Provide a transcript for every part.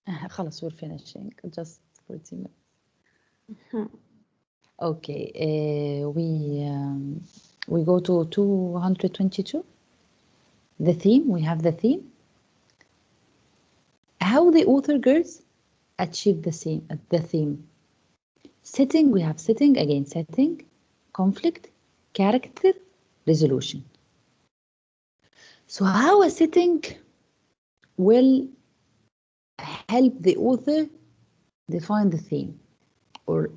خلاص, we're finishing. Just 40 minutes. Mhm. Okay, we go to 222. The theme, we have the theme. How the author girls achieve the theme. Setting, we have setting, again setting, conflict, character, resolution. So how a setting will help the author define the theme or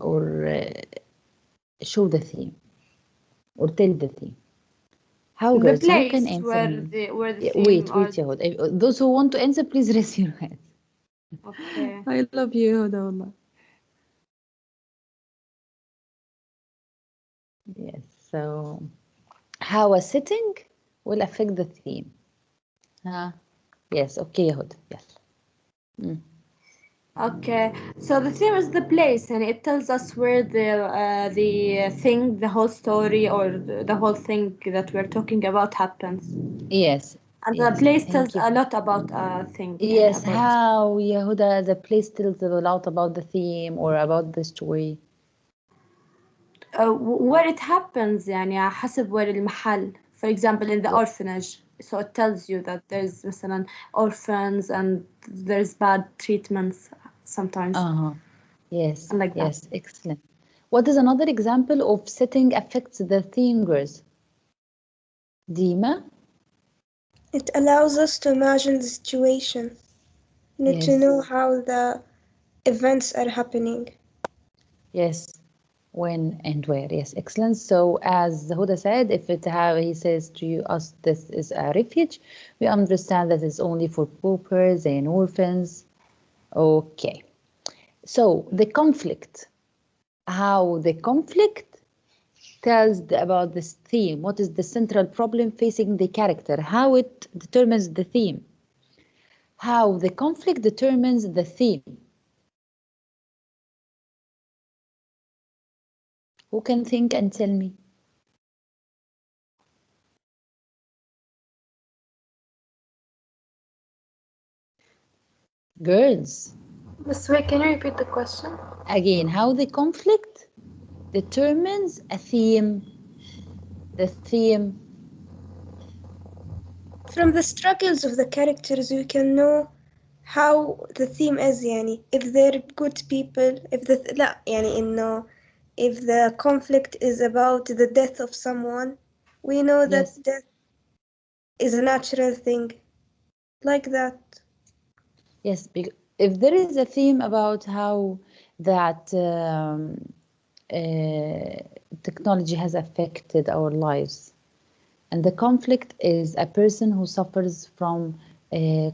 show the theme or tell the theme. How The girls, who can place answer me? where the Yeah, theme wait, are. Yahud. Those who want to answer, please raise your hands. Okay. I love you, Yahuda, wallah. Yes, so how a setting will affect the theme. Yes, okay, Yahuda, yes. Okay, so the theme is the place, and it tells us where the thing, the whole story, or the whole thing that we're talking about happens. Yes, And yes, the place thank tells you. a lot about a thing. Yes, about how, Yahuda, the place tells a lot about the theme or about the story. where it happens يعني حسب where المحل. For example, in the orphanage, so it tells you that there's مثلا orphans and there's bad treatments sometimes. Yes, Like that. yes, excellent. What is another example of setting affects the theme, girls? Dima? It allows us to imagine the situation, Yes. to know how the events are happening. Yes, when and where. Yes, excellent. So as Huda said, if he says to us this is a refuge, we understand that it's only for paupers and orphans. Okay. So the conflict, how the conflict tells about this theme. What is the central problem facing the character? How it determines the theme. How the conflict determines the theme. Who can think and tell me? Girls. Miss Wei, can you repeat the question? Again, how the conflict determines a theme. The theme. From the struggles of the characters, you can know how the theme is يعني if they're good people, لا يعني إنه if the conflict is about the death of someone, we know that Yes. death is a natural thing, like that. Yes, if there is a theme about how that technology has affected our lives, and the conflict is a person who suffers from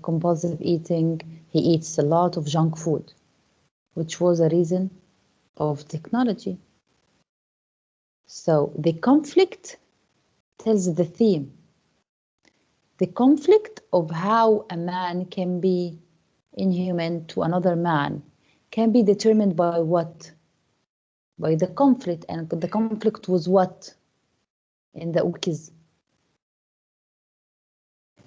compulsive eating, he eats a lot of junk food, which was a reason of technology. So the conflict tells the theme. The conflict of how a man can be inhuman to another man can be determined by what? By the conflict, and the conflict was what in the Ukis?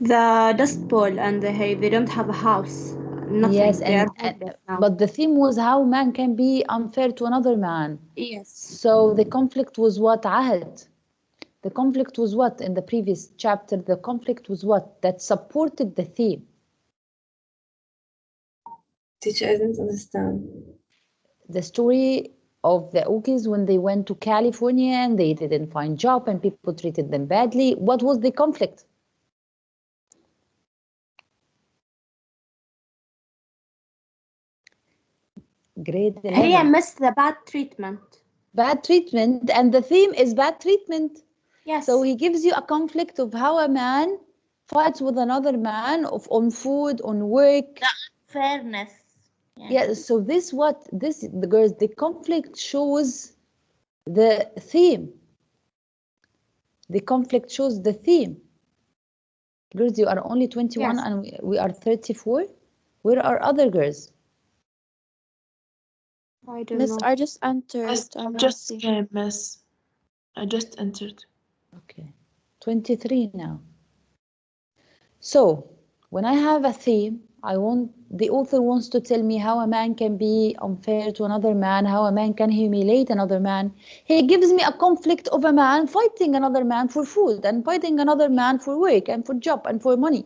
The Dust Bowl and the hay, they don't have a house. Nothing. Yes, They are homeless now. but the theme was how man can be unfair to another man. Yes. So the conflict was what, Ahad? The conflict was what in the previous chapter? The conflict was what that supported the theme? Teacher, I didn't understand. The story of the Ukis when they went to California and they didn't find job and people treated them badly. What was the conflict? Grade 11. He missed the bad treatment. Bad treatment, and the theme is bad treatment. Yes. So he gives you a conflict of how a man fights with another man on food, on work. Fairness. Yeah, so the girls, the conflict shows the theme. The conflict shows the theme. Girls, you are only 21 Yes. and we are 34. Where are other girls? I don't Miss, know. I just entered. I just came, Miss. I just entered. Okay, 23 now. So when I have a theme, The author wants to tell me how a man can be unfair to another man, how a man can humiliate another man. He gives me a conflict of a man fighting another man for food and fighting another man for work and for job and for money.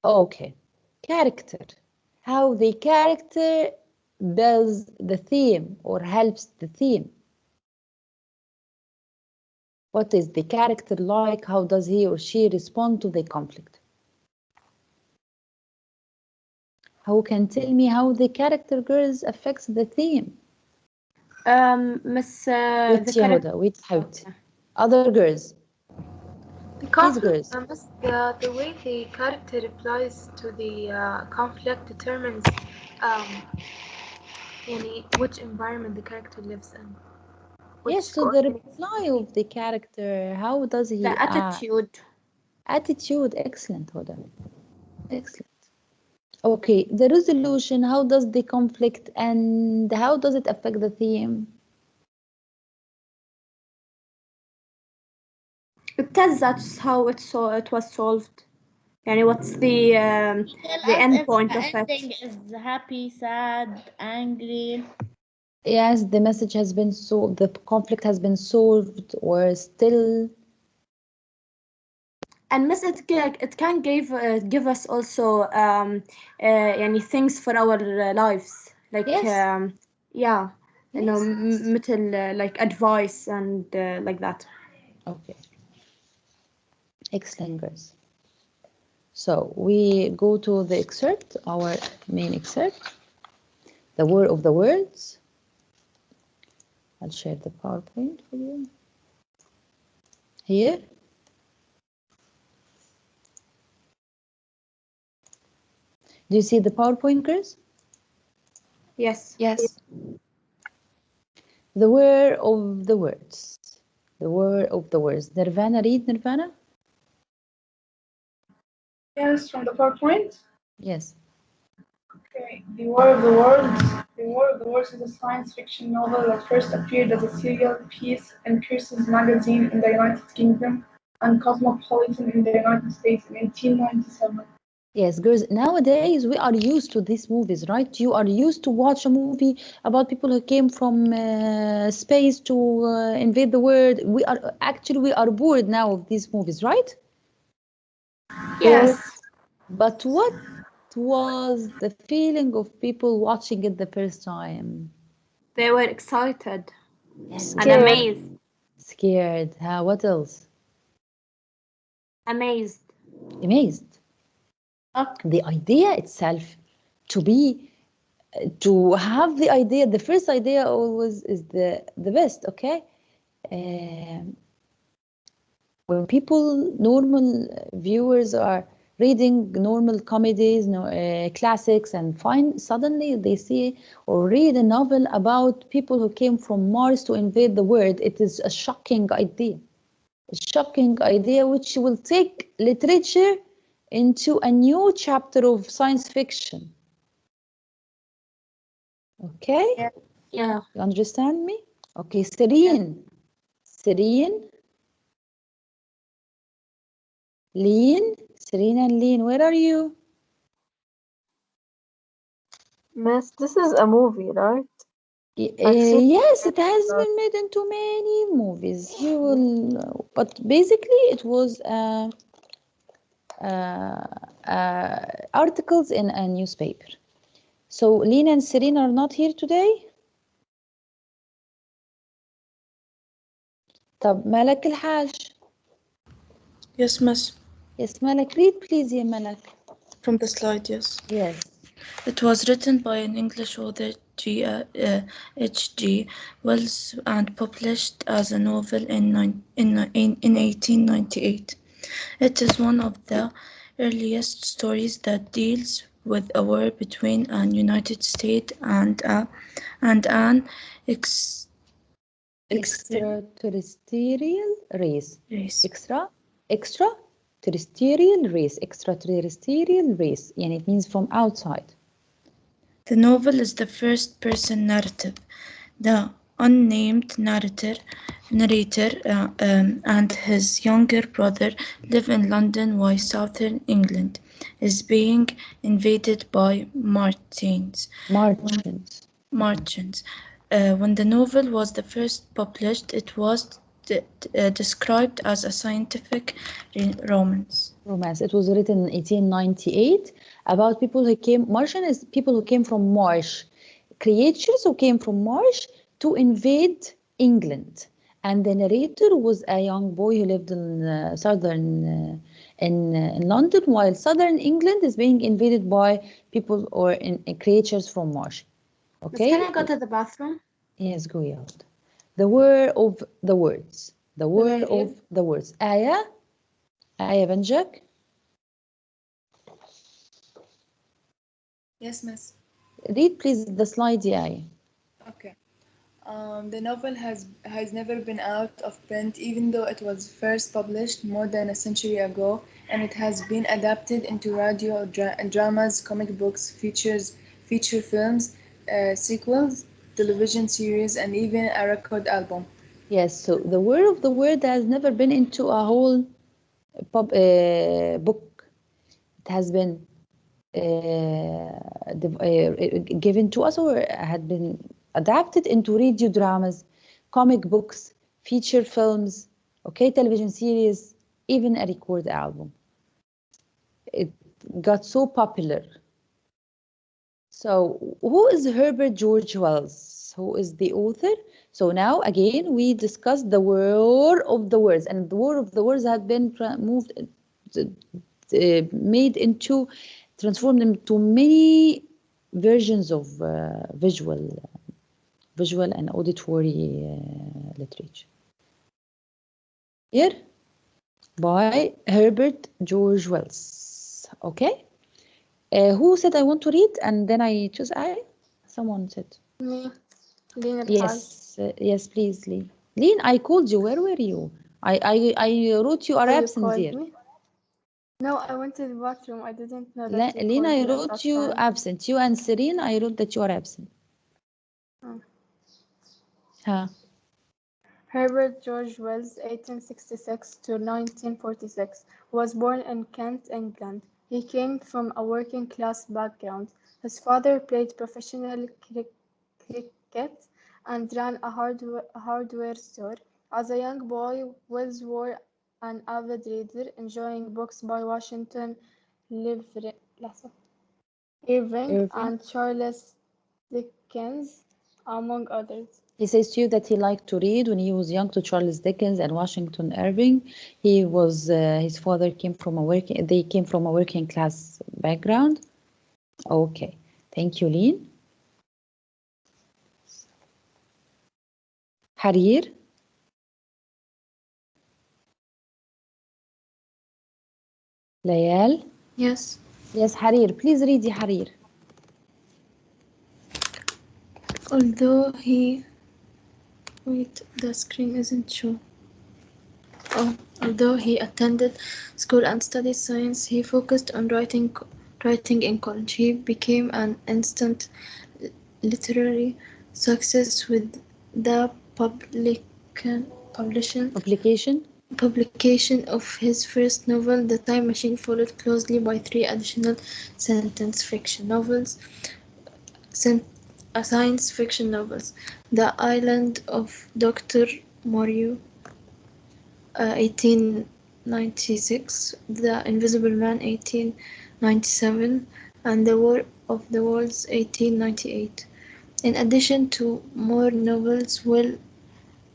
Okay, character. How the character builds the theme or helps the theme. What is the character like? How does he or she respond to the conflict? Who can tell me how the character girls affects the theme? Miss Wait, Yehuda, wait, حبيبتي. Other girls. Please, girls. The way the character replies to the conflict determines which environment the character lives in. Yes, so the reply of the character, how does he the attitude. Attitude, excellent, Huda. Excellent. Okay, the resolution, how does the conflict and how does it affect the theme? It tells us how it was solved. And what's the end point of it? Ending is happy, sad, angry. Yes, the message has been solved, the conflict has been solved or still. And Miss, it can give us also things for our lives, like Yes. yeah, you know, Yes. مثل like advice and like that. Okay. Excellent, girls. So we go to the excerpt, our main excerpt, the word of the words. I'll share the PowerPoint for you. Here. Do you see the PowerPoint, girls? Yes. Yes. The word of the words. The word of the words. Nirvana, read Nirvana. Yes, from the PowerPoint. Yes. Okay. The War of the Worlds. The War of the Worlds is a science fiction novel that first appeared as a serial piece in Pearson's Magazine in the United Kingdom and Cosmopolitan in the United States in 1897. Yes, girls, nowadays we are used to these movies, right? You are used to watch a movie about people who came from space to invade the world. We are bored now of these movies, right? Yes. But what was the feeling of people watching it the first time? They were excited Yes, and amazed. Scared. What else? Amazed. Amazed. The idea itself, to have the idea, the first idea always is the best, okay? When people, normal viewers are reading normal comedies, classics, and suddenly they see or read a novel about people who came from Mars to invade the world. It is a shocking idea. A shocking idea which will take literature into a new chapter of science fiction. Okay? Yeah. You understand me? Okay, Serene. Lean, Serena and Lean, where are you? Miss, this is a movie, right? Yes, it has been made into many movies. You will, but basically it was articles in a newspaper. So Lean and Serena are not here today. طب ملك الحاج. Yes, Miss. Yes, Malak, read please, يا Malak. From the slide, yes. Yes. It was written by an English author, H.G. Wells, and published as a novel in 1898. It is one of the earliest stories that deals with a war between an United States and an extraterrestrial race. race. Extraterrestrial race. يعني it means from outside. The novel is the first-person narrative. The unnamed narrator and his younger brother live in London, southern England. is being invaded by Martians. Martians. When the novel was the first published, it was described as a scientific romance. It was written in 1898 about people who came. Martian is people who came from Marsh, creatures who came from Marsh to invade England. And the narrator was a young boy who lived in southern in London, while southern England is being invaded by people or creatures from Marsh. Okay. Can I go to the bathroom? Yes, go out. The word of the words. The word of the words. آية بنجك. Yes, miss. Read please the slide, آية. Okay. The novel has never been out of print, even though it was first published more than a century ago, and it has been adapted into radio dramas, comic books, feature films, sequels, television series, and even a record album. Yes, so the word of the word has never been into a whole book. It has been given to us or had been adapted into radio dramas, comic books, feature films, okay, television series, even a record album. It got so popular. So who is Herbert George Wells? Who is the author? So now again we discussed the word of the words, and the word of the words had been transformed into many versions of visual and auditory literature. Here by Herbert George Wells. Okay. Who said I want to read and then I choose I? Someone said. Me. Lean Yes, yes, please, Lean. Lean, I called you. Where were you? I wrote you are absent here. Me? No, I went to the bathroom. I didn't know that you Lean, I called me at wrote that you time. absent. You and Serene, I wrote that you are absent. Oh. Huh. Herbert George Wells, 1866 to 1946, was born in Kent, England. He came from a working-class background. His father played professional cricket and ran a hardware store. As a young boy, Wells was an avid reader, enjoying books by Washington Irving and Charles Dickens, among others. He says to you that he liked to read when he was young to Charles Dickens and Washington Irving. He was his father came from a working class background. Okay, thank you, Lean. Harir. Layal. Yes. Yes, Harir. Please read the Harir. Although he... Wait, the screen isn't shown. Although he attended school and studied science, he focused on writing in college. He became an instant literary success with the publication of his first novel, The Time Machine, followed closely by 3 additional science fiction novels. The Island of Dr. Moreau, 1896, The Invisible Man, 1897, and The War of the Worlds, 1898. In addition to more novels,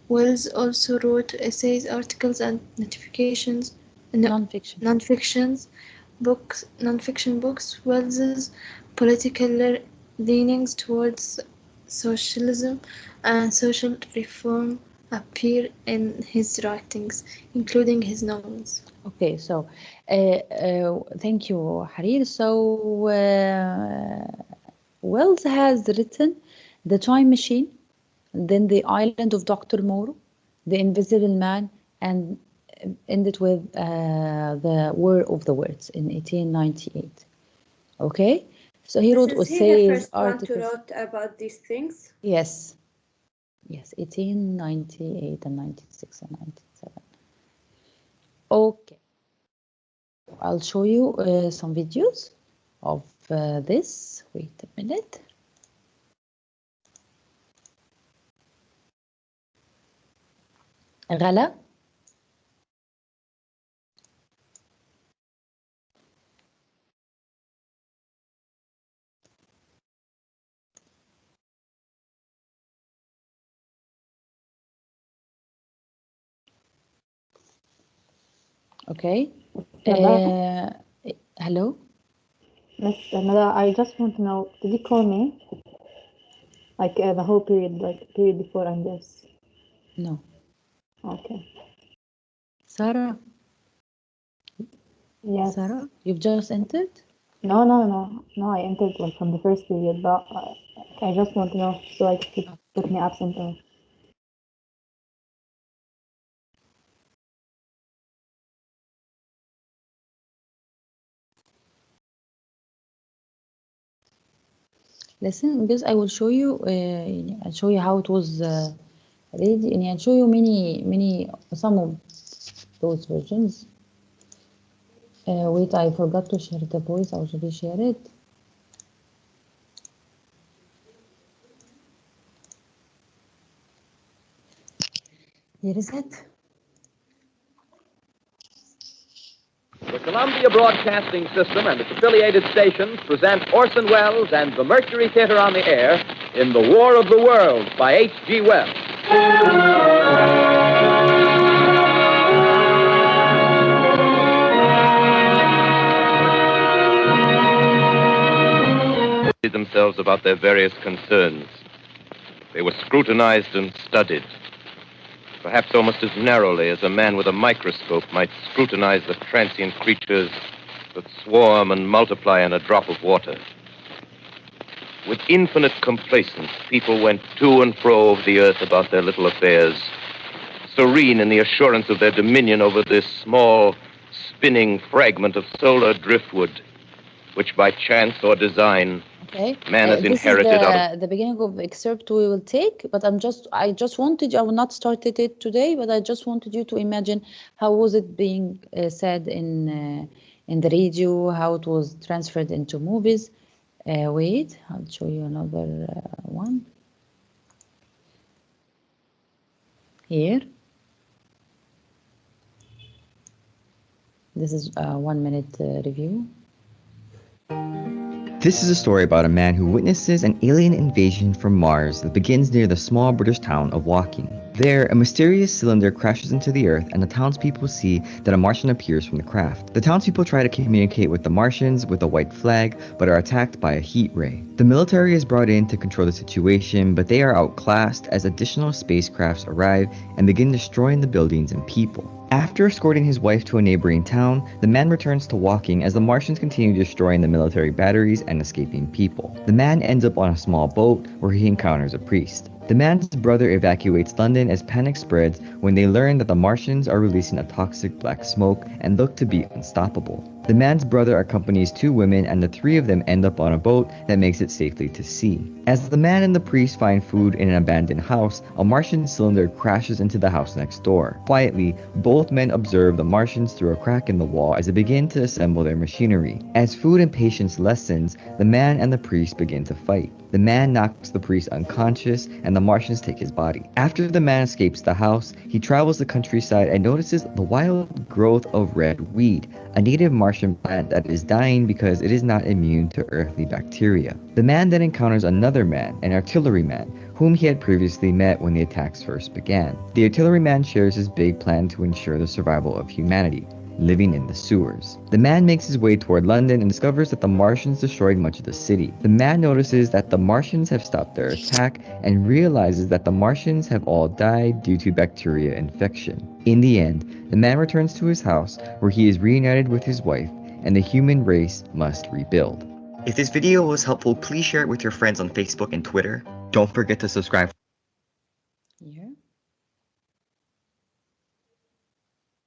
Wells also wrote essays, articles, and non-fiction books. Wells's political leanings towards socialism and social reform appear in his writings, including his novels. Okay, so thank you, Harir. So Wells has written The Time Machine, then The Island of Dr. Moreau, The Invisible Man, and ended with The War of the Words in 1898. Okay, so he wrote essays, articles. One to wrote about these things? Yes, 1898 and 96 and 97. Okay. I'll show you some videos of this. Wait a minute. Ghala? Okay. Hello? Miss Nada, I just want to know, did you call me? Like the whole period, like period before and this? No. Okay. Sarah? Yes. Sarah, you've just entered? No, I entered like from the first period, but I just want to know so I could put me absent or... Listen, because I will show you. I'll show you how it was ready, and I'll show you some of those versions. Wait, I forgot to share the voice. I'll share it. Here is it. The Columbia Broadcasting System and its affiliated stations present Orson Welles and the Mercury Theater on the Air in The War of the Worlds by H.G. Wells. Themselves about their various concerns. They were scrutinized and studied, perhaps almost as narrowly as a man with a microscope might scrutinize the transient creatures that swarm and multiply in a drop of water. With infinite complacence, people went to and fro over the earth about their little affairs, serene in the assurance of their dominion over this small, spinning fragment of solar driftwood, which by chance or design Okay. Man has inherited this is the beginning of excerpt we will take, but I will not start it today, but I just wanted you to imagine how was it being said in the radio, how it was transferred into movies. Wait, I'll show you another one. Here. This is a 1 minute review. This is a story about a man who witnesses an alien invasion from Mars that begins near the small British town of Woking. There, a mysterious cylinder crashes into the Earth, and the townspeople see that a Martian appears from the craft. The townspeople try to communicate with the Martians with a white flag, but are attacked by a heat ray. The military is brought in to control the situation, but they are outclassed as additional spacecrafts arrive and begin destroying the buildings and people. After escorting his wife to a neighboring town, the man returns to Woking as the Martians continue destroying the military batteries and escaping people. The man ends up on a small boat where he encounters a priest. The man's brother evacuates London as panic spreads when they learn that the Martians are releasing a toxic black smoke and look to be unstoppable. The man's brother accompanies two women, and the three of them end up on a boat that makes it safely to sea. As the man and the priest find food in an abandoned house, a Martian cylinder crashes into the house next door. Quietly, both men observe the Martians through a crack in the wall as they begin to assemble their machinery. As food and patience lessens, the man and the priest begin to fight. The man knocks the priest unconscious, and the Martians take his body. After the man escapes the house, he travels the countryside and notices the wild growth of red weed, a native Martian plant that is dying because it is not immune to earthly bacteria. The man then encounters another man, an artilleryman, whom he had previously met when the attacks first began. The artilleryman shares his big plan to ensure the survival of humanity: living in the sewers. The man makes his way toward London and discovers that the Martians destroyed much of the city. The man notices that the Martians have stopped their attack and realizes that the Martians have all died due to bacteria infection. In the end, the man returns to his house where he is reunited with his wife, and the human race must rebuild. If this video was helpful, please share it with your friends on Facebook and Twitter. Don't forget to subscribe.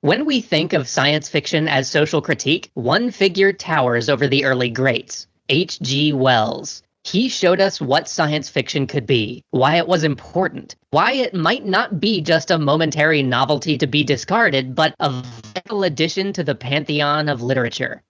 When we think of science fiction as social critique, one figure towers over the early greats: H.G. Wells. He showed us what science fiction could be, why it was important, why it might not be just a momentary novelty to be discarded, but a vital addition to the pantheon of literature.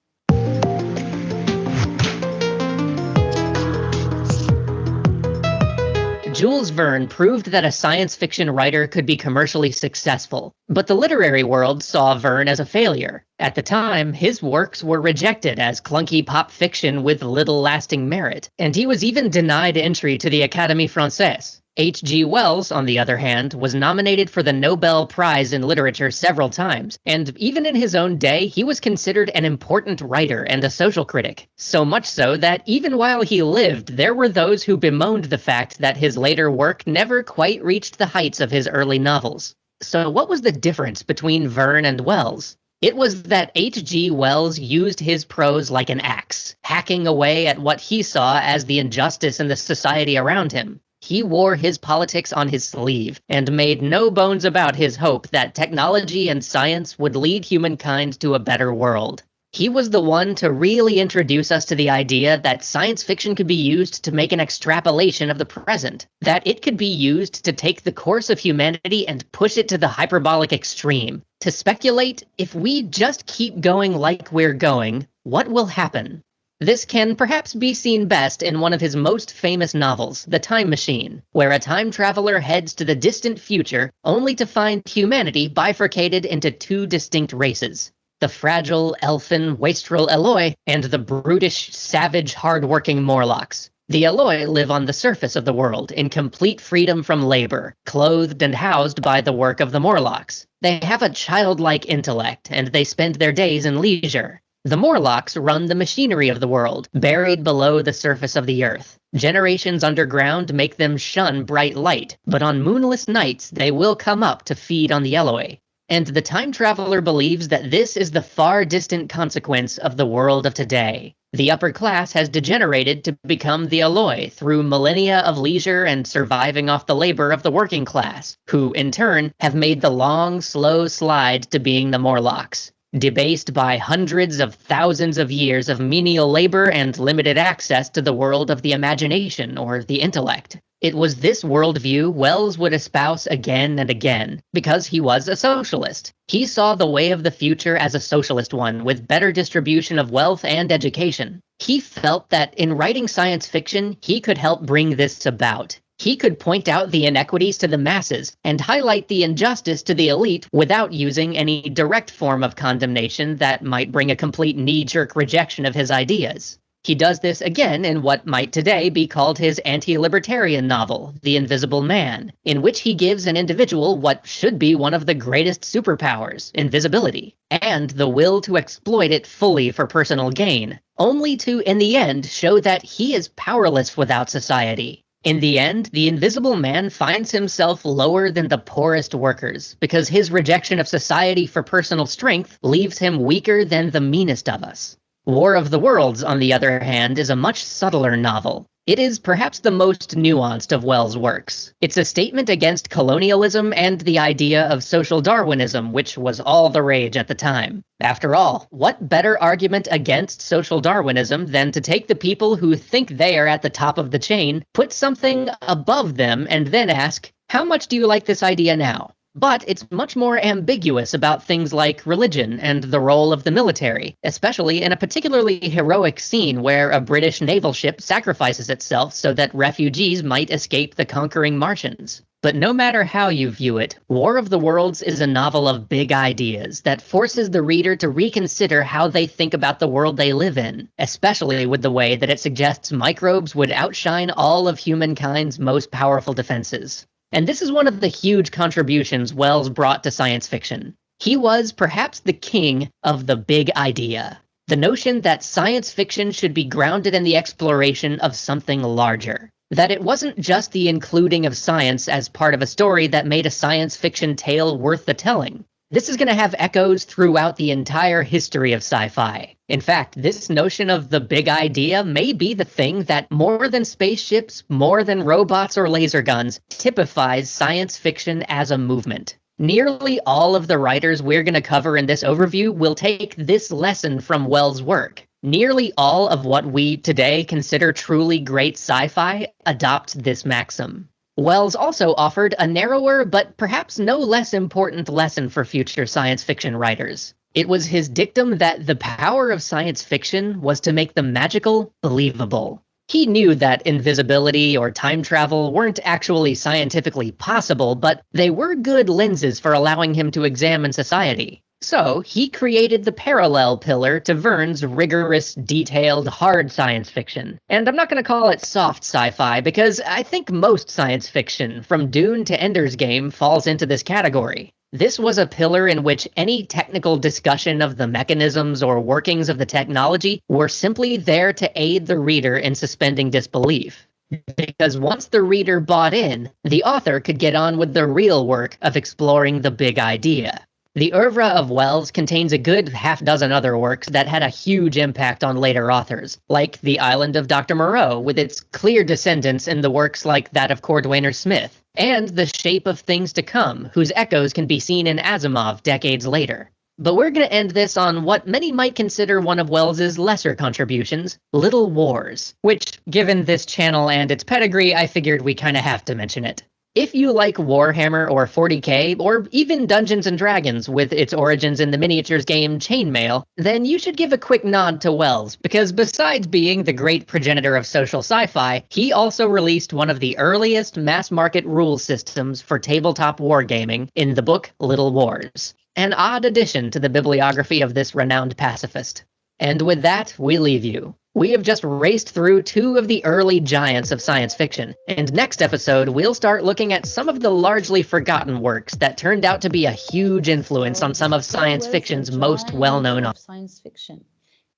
Jules Verne proved that a science fiction writer could be commercially successful, but the literary world saw Verne as a failure. At the time, his works were rejected as clunky pop fiction with little lasting merit, and he was even denied entry to the Académie Française. H.G. Wells, on the other hand, was nominated for the Nobel Prize in Literature several times, and even in his own day, he was considered an important writer and a social critic. So much so that even while he lived, there were those who bemoaned the fact that his later work never quite reached the heights of his early novels. So what was the difference between Verne and Wells? It was that H.G. Wells used his prose like an axe, hacking away at what he saw as the injustice in the society around him. He wore his politics on his sleeve and made no bones about his hope that technology and science would lead humankind to a better world. He was the one to really introduce us to the idea that science fiction could be used to make an extrapolation of the present, that it could be used to take the course of humanity and push it to the hyperbolic extreme, to speculate, if we just keep going like we're going, what will happen? This can perhaps be seen best in one of his most famous novels, The Time Machine, where a time traveler heads to the distant future only to find humanity bifurcated into two distinct races: the fragile, elfin, wastrel Eloi and the brutish, savage, hard-working Morlocks. The Eloi live on the surface of the world in complete freedom from labor, clothed and housed by the work of the Morlocks. They have a childlike intellect, and they spend their days in leisure. The Morlocks run the machinery of the world, buried below the surface of the earth. Generations underground make them shun bright light, but on moonless nights they will come up to feed on the Eloi. And the time traveler believes that this is the far distant consequence of the world of today. The upper class has degenerated to become the Eloi through millennia of leisure and surviving off the labor of the working class, who, in turn, have made the long, slow slide to being the Morlocks. Debased by hundreds of thousands of years of menial labor and limited access to the world of the imagination or the intellect. It was this worldview Wells would espouse again and again, because he was a socialist. He saw the way of the future as a socialist one, with better distribution of wealth and education. He felt that in writing science fiction, he could help bring this about. He could point out the inequities to the masses and highlight the injustice to the elite without using any direct form of condemnation that might bring a complete knee-jerk rejection of his ideas. He does this again in what might today be called his anti-libertarian novel, The Invisible Man, in which he gives an individual what should be one of the greatest superpowers, invisibility, and the will to exploit it fully for personal gain, only to, in the end, show that he is powerless without society. In the end, the Invisible Man finds himself lower than the poorest workers, because his rejection of society for personal strength leaves him weaker than the meanest of us. War of the Worlds, on the other hand, is a much subtler novel. It is perhaps the most nuanced of Wells' works. It's a statement against colonialism and the idea of social Darwinism, which was all the rage at the time. After all, what better argument against social Darwinism than to take the people who think they are at the top of the chain, put something above them, and then ask, how much do you like this idea now? But it's much more ambiguous about things like religion and the role of the military, especially in a particularly heroic scene where a British naval ship sacrifices itself so that refugees might escape the conquering Martians. But no matter how you view it, War of the Worlds is a novel of big ideas that forces the reader to reconsider how they think about the world they live in, especially with the way that it suggests microbes would outshine all of humankind's most powerful defenses. And this is one of the huge contributions Wells brought to science fiction. He was perhaps the king of the big idea. The notion that science fiction should be grounded in the exploration of something larger. That it wasn't just the including of science as part of a story that made a science fiction tale worth the telling. This is going to have echoes throughout the entire history of sci-fi. In fact, this notion of the big idea may be the thing that, more than spaceships, more than robots or laser guns, typifies science fiction as a movement. Nearly all of the writers we're going to cover in this overview will take this lesson from Wells' work. Nearly all of what we today consider truly great sci-fi adopt this maxim. Wells also offered a narrower but perhaps no less important lesson for future science fiction writers. It was his dictum that the power of science fiction was to make the magical believable. He knew that invisibility or time travel weren't actually scientifically possible, but they were good lenses for allowing him to examine society. So he created the parallel pillar to Verne's rigorous, detailed, hard science fiction. And I'm not going to call it soft sci-fi, because I think most science fiction, from Dune to Ender's Game, falls into this category. This was a pillar in which any technical discussion of the mechanisms or workings of the technology were simply there to aid the reader in suspending disbelief. Because once the reader bought in, the author could get on with the real work of exploring the big idea. The oeuvre of Wells contains a good half-dozen other works that had a huge impact on later authors, like The Island of Dr. Moreau, with its clear descendants in the works like that of Cordwainer Smith, and The Shape of Things to Come, whose echoes can be seen in Asimov decades later. But we're going to end this on what many might consider one of Wells's lesser contributions, Little Wars, which, given this channel and its pedigree, I figured we kind of have to mention it. If you like Warhammer or 40k, or even Dungeons & Dragons with its origins in the miniatures game Chainmail, then you should give a quick nod to Wells, because besides being the great progenitor of social sci-fi, he also released one of the earliest mass-market rule systems for tabletop wargaming in the book Little Wars. An odd addition to the bibliography of this renowned pacifist. And with that, we leave you. We have just raced through two of the early giants of science fiction, and next episode we'll start looking at some of the largely forgotten works that turned out to be a huge influence on some of science fiction's most well-known authors. Science fiction.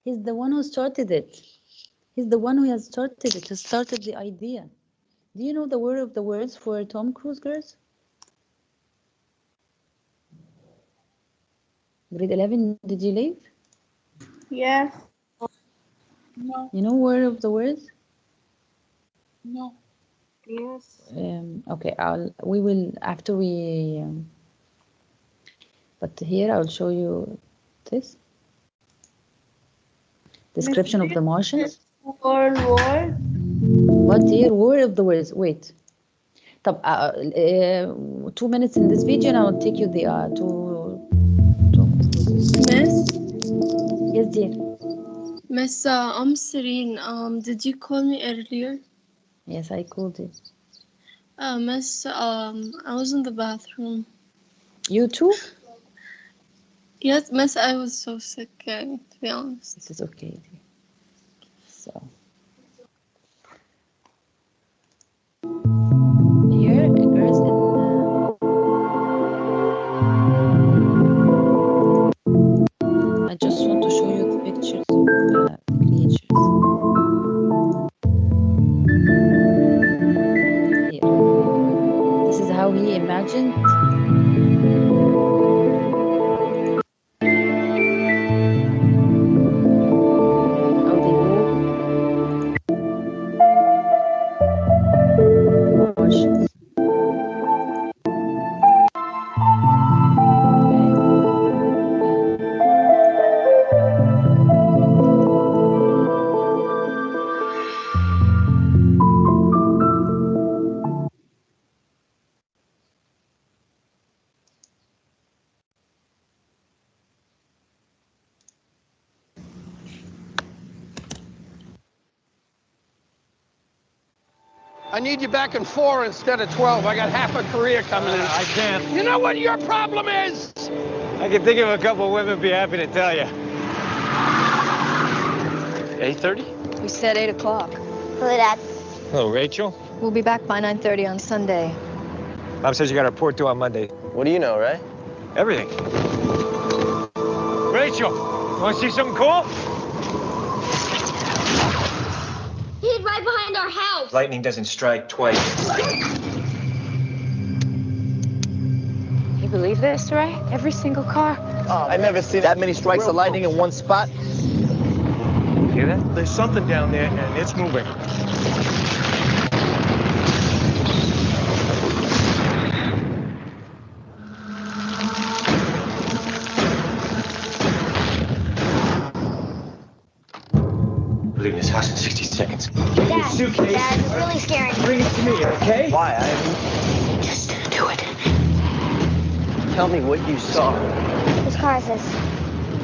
He's the one who started it. He's the one who has started it, who started the idea. Do you know the word of the words for Tom Cruise, girls? Grade 11, did you leave? Yes. No. You know word of the words? No. Yes. Okay, we will, after we, but here I'll show you this. Description of the Martians. World War. What dear? Word of the words, wait. طب, 2 minutes in this video and I'll take you the, Miss? Yes, dear. Miss, I'm Serene. Did you call me earlier? Yes, I called you. Miss, I was in the bathroom. You too? Yes, Miss, I was so sick, to be honest. This is okay, dear. So. Here, girls I just want to show you the pictures of the creatures. Here. This is how he imagined. How they move. Martians. I need you back in 4 instead of 12. I got half a career coming in. I can't. You know what your problem is? I can think of a couple women be happy to tell you. 8:30? We said 8 o'clock. Hello, Dad. Hello, Rachel. We'll be back by 9:30 on Sunday. Mom says you got a report due on Monday. What do you know, right? Everything. Rachel, want to see something cool? He's right behind our house. Lightning doesn't strike twice. You believe this, right? Every single car. Oh, I've never seen that many strikes of lightning in one spot. Hear that? There's something down there, and it's moving. house in 60 seconds. Dad, Suitcase. Dad, you're really scaring me. Bring it to me, okay? Why? Just do it. Tell me what you saw. Whose car is this?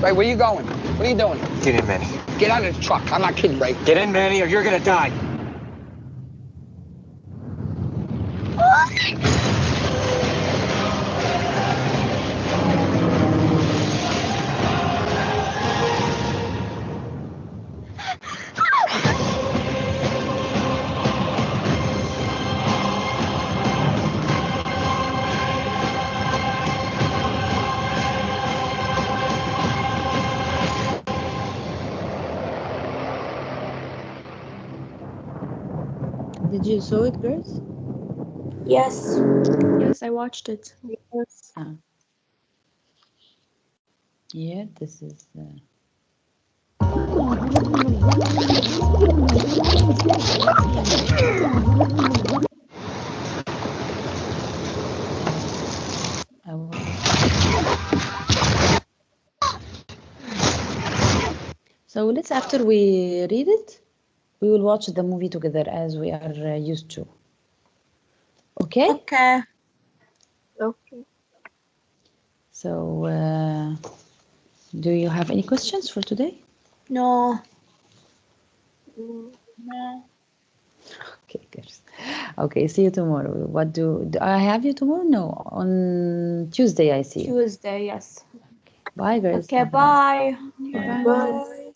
Ray, where you going? What are you doing? Get in, Manny. Get out of the truck. I'm not kidding, Ray. Get in, Manny, or you're gonna die. Did you saw it, girls? Yes. Yes, I watched it. Yes. Ah. Yeah, this is. I will... So let's, after we read it, we will watch the movie together as we are used to. Okay? Okay. Okay. So, do you have any questions for today? No. No. Okay, girls. Okay, see you tomorrow. What do I have you tomorrow? No, on Tuesday I see you. Tuesday, yes. Bye, girls. Okay, bye. Bye. Bye.